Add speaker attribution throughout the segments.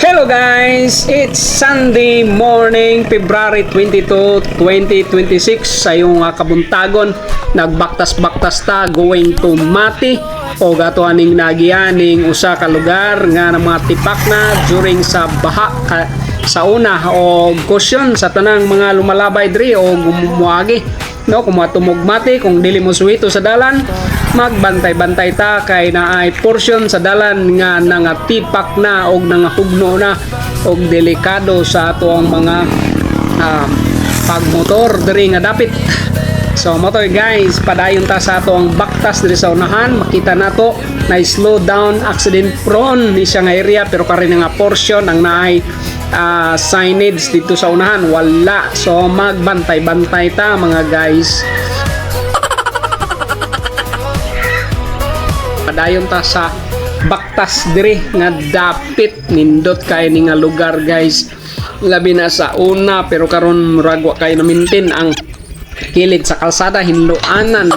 Speaker 1: Hello guys! It's Sunday morning, February 22, 2026 sa iyong kabuntagon. Nagbaktas-baktas ta going to Mati o gato aning nagianing usa ka lugar nga ng mga tipak na during sa baha sa una o caution sa tanang mga lumalabay diri o gumuagi. No, kung matumugmati, kung dili mo suwito sa dalan, magbantay-bantay ta kay naay portion sa dalan nga nangatipak na og nangahugno na og delikado sa ato ang mga pagmotor diri nga dapit. So motoy guys, padayon ta sa ato ang baktas diri sa unahan. Makita nato na slow down, accident prone ni siya nga area, pero karon nga portion ang naay signage dito sa unahan wala. So magbantay-bantay ta mga guys. Padayon ta sa baktas diri nga dapit nindot kay ni nga lugar guys, labi na sa una, pero karon murag wa kay na maintain ang kilid sa kalsada, hinluanan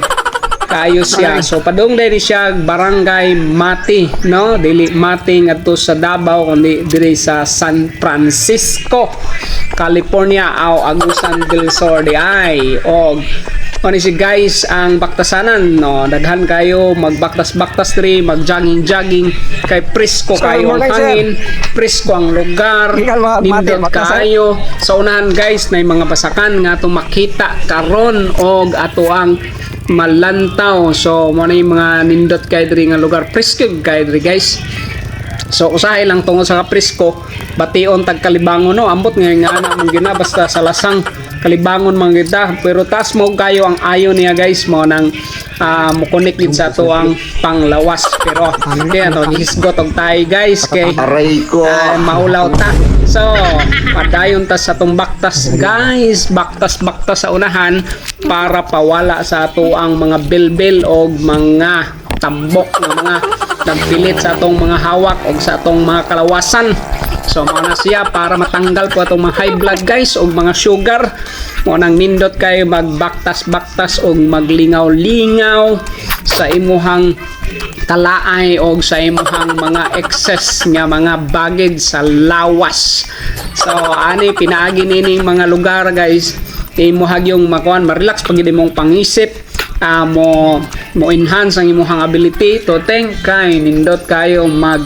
Speaker 1: kayo siya. So padung diri siya barangay Mati, no, dili Mati ngadto sa Davao kundi diri sa San Francisco, California o Agusan del Sur di ay. Og ano si guys ang baktasanan, no, daghan kayo magbaktas-baktas diri, magjogging-jogging kay presko kayo ang hangin, presko ang lugar, nindot kayo sa unahan guys. Na mga basakan nga itong makita karon og ato ang malantaw. So mo na yung mga nindot kay diri nga lugar, presko kay diri guys. So usahay lang tungod sa presko, bation tag Kalibangon, no, ambot nga ana mong gina basta sa lasang Kalibangon man kita, pero tas mo kayo ang ayo niya guys mo nang mukunik gid sa to ang panglawas. Pero kaya to hisgot og tay guys kay maulaw ta. So padayon ta sa tong baktas guys, baktas sa unahan para pawala sa ato ang mga bilbil og mga tambok ng mga nagpilit sa atong mga hawak o sa atong mga kalawasan. So mao na siya para matanggal po atong mga high blood guys o mga sugar. Mo nang nindot kayo magbaktas-baktas o maglingaw-lingaw sa imuhang talaay o sa imuhang mga excess nga mga baggage sa lawas. So ani pinaagi nining mga lugar guys, imuhag yung makuan ma-relax pag hindi mong pangisip, mo enhance ang imuhang ability to think kay nindot kayo mag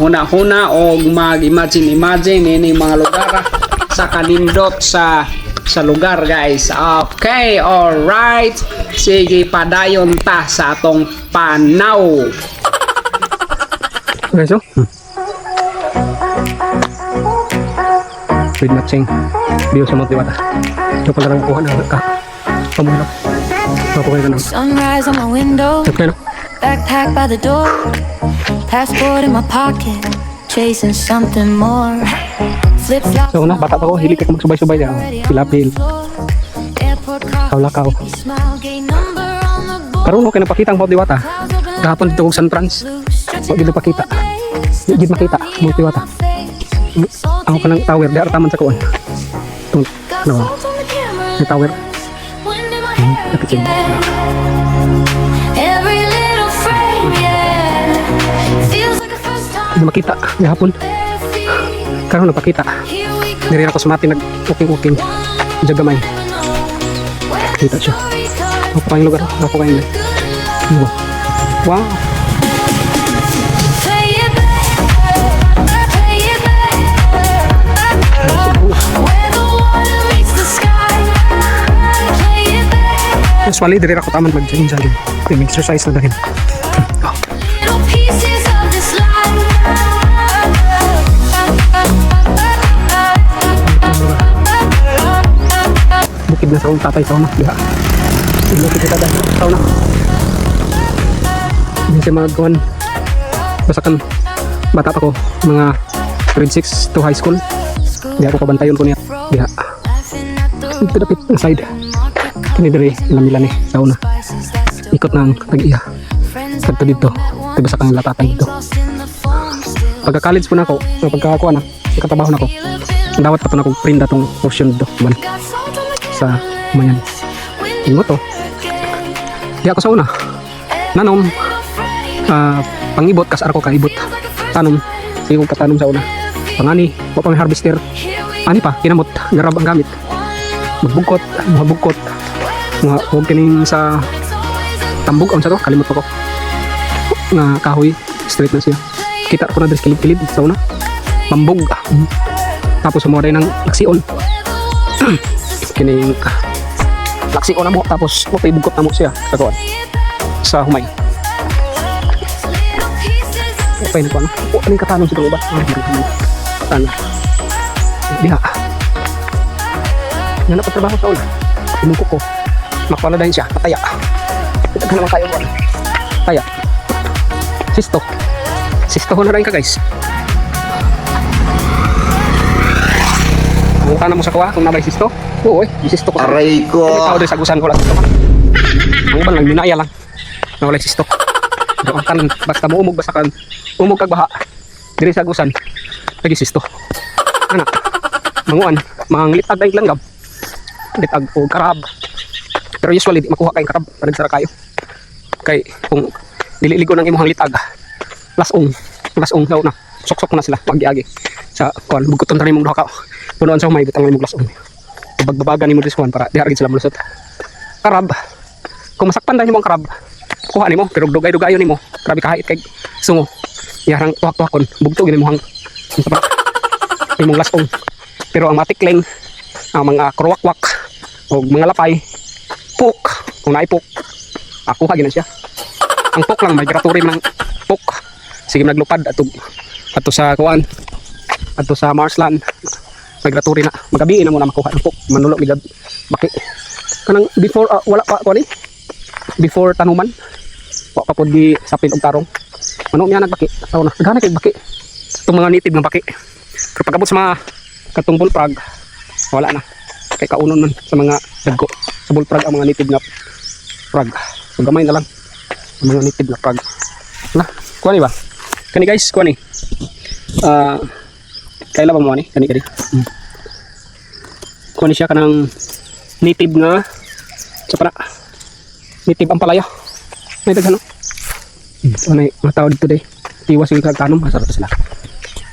Speaker 1: huna-huna o mag-imagine ini mga lugar sa kanindot sa lugar guys. Okay, alright, sige padayon ta sa atong panaw. Okay, so with matching view sa Mount Diwata. Ito pala lang kuha na pamulak.
Speaker 2: Sunrise on my window, backpack by the door, passport in my pocket, chasing something more. Flip-flop.
Speaker 1: So na bata pa ko, hili ka magsubay-subay ya, pilapil. Kaulakaw. Karon ko kinapakita ang Mount Diwata. Kahapon dito San Franz. Wag gid pakita. Gid makita Mount Diwata. Ako kanang tower di ara taman sa kuon. No. Ni tower.
Speaker 2: Every little frame, yeah, feels like a first time.
Speaker 1: Hindi makita gahapon. Karon napakita. Diri ako sumati nag-walking jagamay. Kita siya. Ako pa yung lugar. Ako pa yung wow. Usually diri ako taman mag-jogging. Exercise na dahil. Bukid na sa akong tatay sa una. Diha. Bukid kita dahil sa una. Hindi siya magkawan. Basta kan bata pa ko. Mga grade 6 to high school. Di ako kabantayon ko niya. Diha. Ito dapit ang side. Kini diri ilang eh sa una. Ikot ng tag-iya. Kadto dito. Diba sa kanila latatan dito. Pagka-college po na ako, pagka-kuha na, nakatrabaho na ako. Dawat pa to na akong print atong portion dito. Sa mayan. Tingmo to. Di ako sa una. Nanom. Pangibot, kasar ko kaibot. Tanom. Sige kong patanom sa una. Pangani, wa pa may harvester. Ani pa, kinamot, garab ang gamit. Magbugkot, huwag kining sa tambog, sa to, kalimot pa ko. Nga kahoy, straight na siya. Kita ko na dres kilid-kilid sa una. Mambog. Tapos sumuray ng laksion. Kining laksion na mo, tapos mapibugkot na mo siya sa kuwan. Sa humay. Okay na po, ano? O, anong katanong sa itong iba? Ano? Diha. Nga na trabaho sa una. Sinungkok ko. Makpala dahil siya. Pataya. Ito ka naman kayo mo. Pataya. Sisto. Sisto ko na rin ka guys. Mukha na mo sa kuha kung nabay sisto. Oo eh. Sisto ko.
Speaker 3: Aray ko.
Speaker 1: Ikaw din sagusan ko lang sisto ka. Ang iba lang, minaya lang. Nawalay sisto. Pero ang tanan, basta muumog basta kan. Umog kag baha. Diri sagusan. Lagi sisto. Anak. Manguan. Manglitag na yung langgam. Litag o karab. Pero usually di makuha kayong karab. Panagsara kayo. Kay kung dililigo ng imuhang litag. Lasong daw na. Sok-sok na sila. Pag-iagi. Sa kuan, buguton na rin mong duha ka. Punuan sa humay, bitang rin mong lasong. Pagbabagan ni mo diswan para di haragin sila malusot. Karab. Kung masakpan dahil mo ang karab, kuha ni mo. Pero dugay-dugayon ni mo. Grabe kahit kay sungo. Yarang tuwak-tuwakon. Bugto gini mo hang imong lasong. Pero ang matikling, ang mga kruwak-wak, o mga lapay, puk. Kung naipuk, kuha gina siya. Ang puk lang, migratory ng puk. Sige naglupad ato sa kuan, ato sa Marsland. Migratory na. Magabi na mo na makuha ng puk. Manulo migad baki. Kanang before wala pa kuan ni. Before tanuman. Wa pa pud di sapil og tarong. Ano miya nagbaki? Taw na. Gana kay baki. Itong mga native ng baki. Pero pagabot sa mga katong bullfrog, wala na. Kay kaunon man sa mga dagko. Sa bullfrog ang mga native nga frog. So gamay na lang ang mga native na frog. Wala. Kuha ni ba? Kani guys, kuha ni. Kaila ba mo ni? Kani. Kuha ni siya kanang native nga sa para. Native ang palaya. May daghan no? So na mga tao dito day. Tiwas yung kagtanom, masarap sila.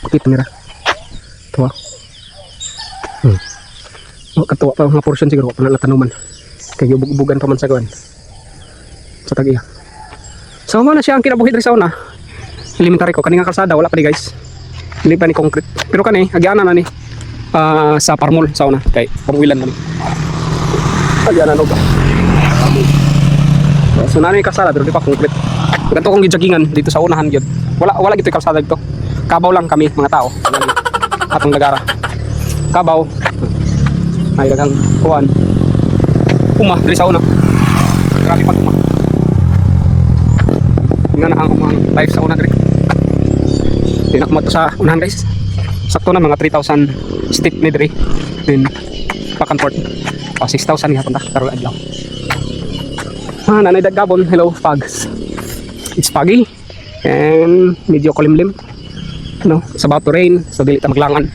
Speaker 1: Pakita nila. Tuwa. Katuwa pa mga portion siguro pa na tanuman. Kaya ubug-ubugan pa man sa gawan. Sa tag-iya. So mo na siya ang kinabuhi diri sa una. Elementary ko kani nga kalsada wala pa ni guys. Hindi pa ni concrete. Pero kani agiana na ni sa Parmol sa una kay pamuwilan na ni. Agiana no ba. So na ni kalsada pero di pa concrete. Ganto kong gidjagingan dito sa unahan gyud. Wala gito kalsada dito. Kabaw lang kami mga tao. Atong nagara. Kabaw. Ay daghang kuan. Uma diri sa una. Grabe pag uma. Nga na ang umang life sa una diri. Tinak mo to sa unahan guys. Sakto na mga 3,000 step ni diri. Then back and forth. 6,000 ni hapon ta karon adlaw. Nanay Dagabon, hello Fags. It's foggy and medyo kulimlim. No, it's about to rain, so dili ta maglangan.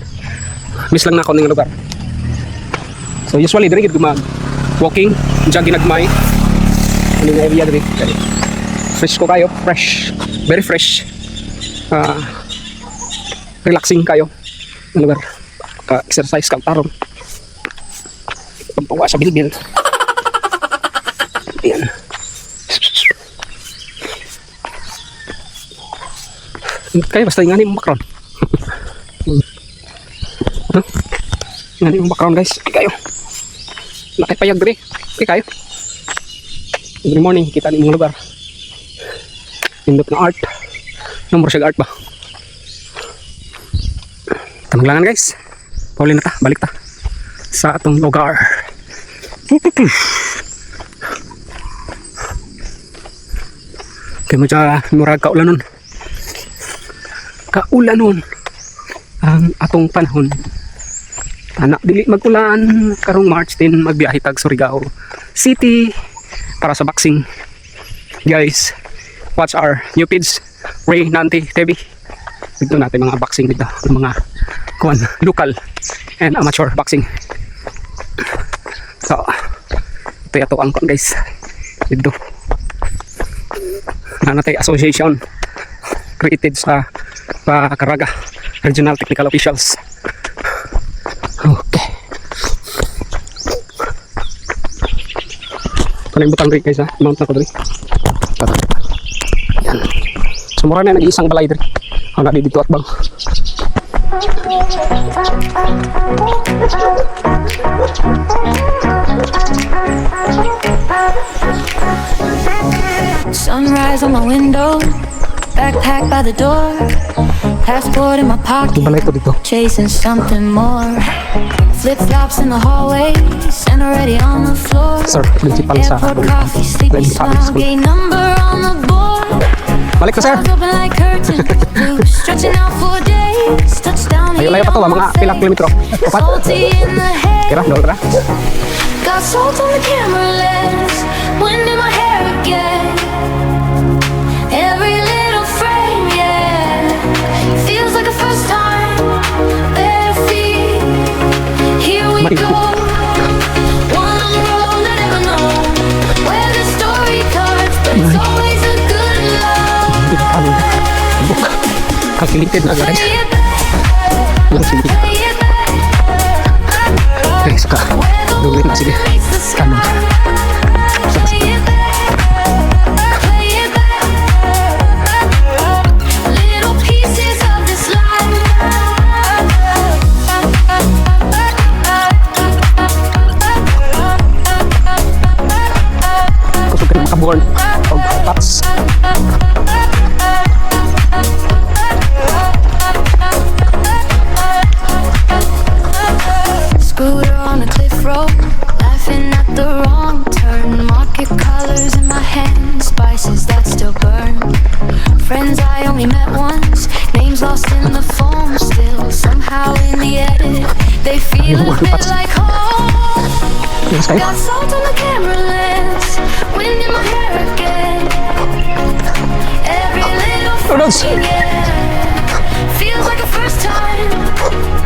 Speaker 1: Miss lang na ako ning lugar. So usually diri gid mag walking, jogging nagmay. Ano nga area diri? Fresh ko kayo, fresh, very fresh. Relaxing kayo ang lugar. Exercise kang tarong. Pampawa sa bilbil. Ayan. Kaya basta ingani yung background. Ingani yung background guys. Okay kayo. Nakipayag diri. Okay kayo. Every morning kita ni mga lugar. Pindot na art. Number siya art ba? Tananglangan guys. Pauli na ta. Balik ta. Sa atong lugar. Kaya mo siya murag kaulan nun. Kaulanon ang atong panahon. Anak dili magulan karong March 10 magbiyahe tag Surigao City para sa boxing. Guys, watch our new page Ray Nanti TV. Dito natin mga boxing dito, mga kuan local and amateur boxing. So, ito yato ang kuan guys. Dito. Nanatay association created sa Karaga Regional Technical Officials. Okay. Paling butang rin guys ha. Mount na ko dali. Yan. So mura na nag-iisang balay dali. Ang nadi dito at bang.
Speaker 2: Sunrise on my window, backpack by the door, passport in my pocket,
Speaker 1: Balay ito dito.
Speaker 2: chasing something more. Flip-flops in the hallways, and already on the floor.
Speaker 1: Sir, principal sa
Speaker 2: Airport coffee, sleepy
Speaker 1: Public
Speaker 2: smile,
Speaker 1: School.
Speaker 2: gate number on the board.
Speaker 1: Balik ko sir.
Speaker 2: Eyes open like curtains, blue, stretching out for days. Touchdown
Speaker 1: Ayo layo pa to mga pilang kilometro. Upat.
Speaker 2: salty in the head.
Speaker 1: Kira, dol ra.
Speaker 2: Got salt on the camera lens, wind in my hair again. Every little frame, yeah, feels like a first time. Bare feet, here we
Speaker 1: Mari.
Speaker 2: go. One road I never know where the story starts, but it's always a good love.
Speaker 1: Calculated na guys.
Speaker 2: Play it back,
Speaker 1: Lang sige.
Speaker 2: play it back.
Speaker 1: Okay, saka. Dulit na sige.
Speaker 2: Makes the sky.
Speaker 1: Kanon.
Speaker 2: Play it back, play it back. Little pieces of this
Speaker 1: Kusog ka na makaborn. Og pats.
Speaker 2: Scooter on a cliff road, laughing at the wrong turn. Market colors in my hand, spices that still burn. Friends I only met once, names lost in the foam. Still somehow in the edit, they feel a bit like home.
Speaker 1: Yes, kayo.
Speaker 2: Got salt on the camera lens, wind in my hair again. Every little
Speaker 1: Noodles.
Speaker 2: thing, yeah, feels like a first time.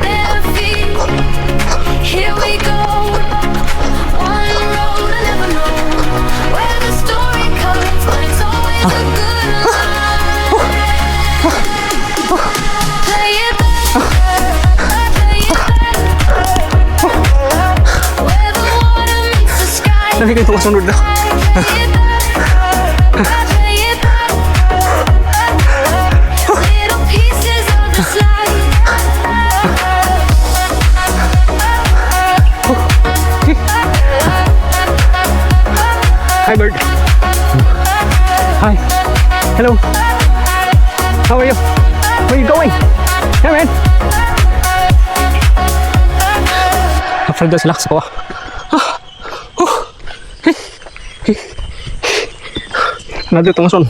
Speaker 2: Bare feet, here we go. One road I never know where the story comes, but it's always a good line. Play it back, play it back. Where the water meets the sky.
Speaker 1: Dami kayo itong kasunod na.
Speaker 2: Play it back, play it back. Little pieces of the slide.
Speaker 1: Hi bird. Hi. Hello. How are you? Where are you going? Hey man. After this lax ko. Nado itong ason.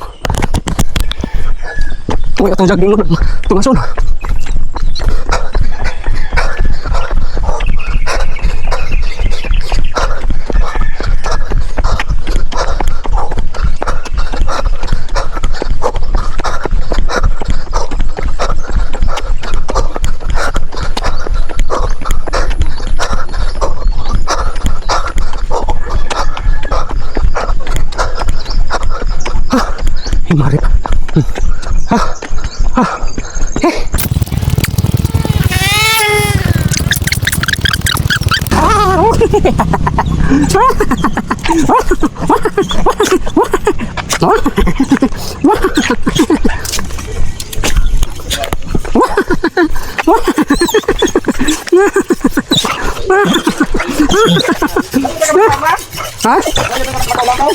Speaker 1: Uy, itong jogging nun. Itong ason. Mari pa. Ha?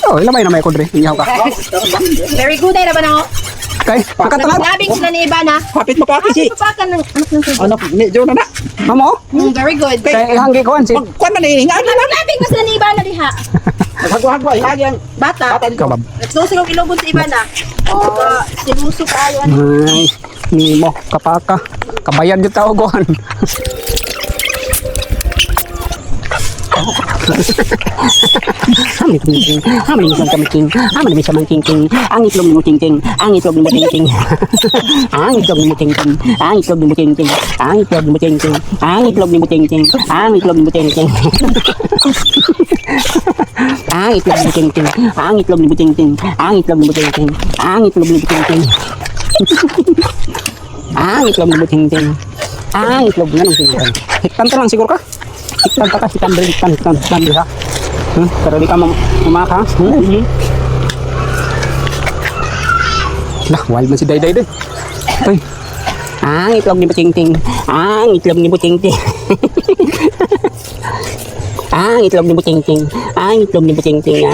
Speaker 1: Oh, ilamay na may kodre. Inyaw ka.
Speaker 3: Very good ay naman ako.
Speaker 1: Kay, pagkatangad.
Speaker 3: Nagabing sila ni Iba na.
Speaker 4: Kapit mo pa si.
Speaker 3: Papakan ng anak ng suso.
Speaker 4: Ano, ni Jo na na.
Speaker 1: Mamo?
Speaker 3: Very good.
Speaker 1: Kay ihanggi ko si
Speaker 4: Kuan man ni nga.
Speaker 3: Nagabing mo sila ni Iba na diha.
Speaker 4: Hagwa-hagwa hagi ang
Speaker 3: Bata.
Speaker 1: kabab.
Speaker 3: Nagsusig ang ilobon si Iba na. Sinuso kayo.
Speaker 1: Ay, nimo kapaka. Kabayan jud taogon. Hamit king, hamit misang kami king, hamit misang man king king, ang itlog ni mo king king, ang itlog ni mo king king, ang itlog ni mo king king, ang itlog ni mo king king, ang itlog ni mo king king, ang itlog ni mo king king, ang itlog ni mo king king, ang itlog ni mo king king, ang itlog ni mo king king, ang itlog ni mo king king, ang itlog ni mo king king.
Speaker 4: Ang itlog ni Buting-ting. Ang itlog nga nung siguro. Hiktan to lang siguro ka. Hiktan pa ka, hiktan ha. Pero di ka mamaka. Lah, wild man si Dayday din. Ay. Ang itlog ni Buting-ting. Ang itlog ni Buting-ting. Ang itlog ni Buting-ting. Ang itlog ni Buting-ting.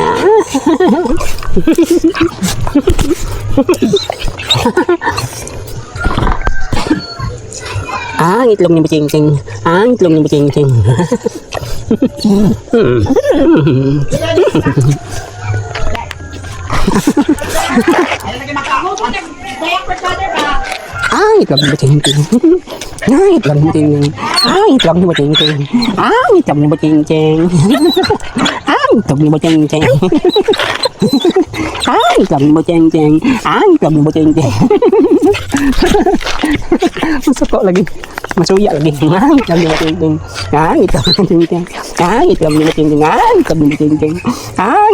Speaker 4: Ang itlog ni Buting-ting. Ang itlog ni Buting-ting. Ang itlog ni Buting-ting. Ang itlog ni Buting-ting. Ang itlog ni Buting-ting. Ang itlog ni Buting-ting. Ang itlog ni Buting-ting. Ang itlog ni Buting-ting. Ang itlog ni Buting-ting. Masukok lagi. Masuya lagi. Ang itlog ni Buting-ting. Ang itlog ni Buting-ting. Ang itlog ni Buting-ting. Ang itlog ni Buting-ting. Ang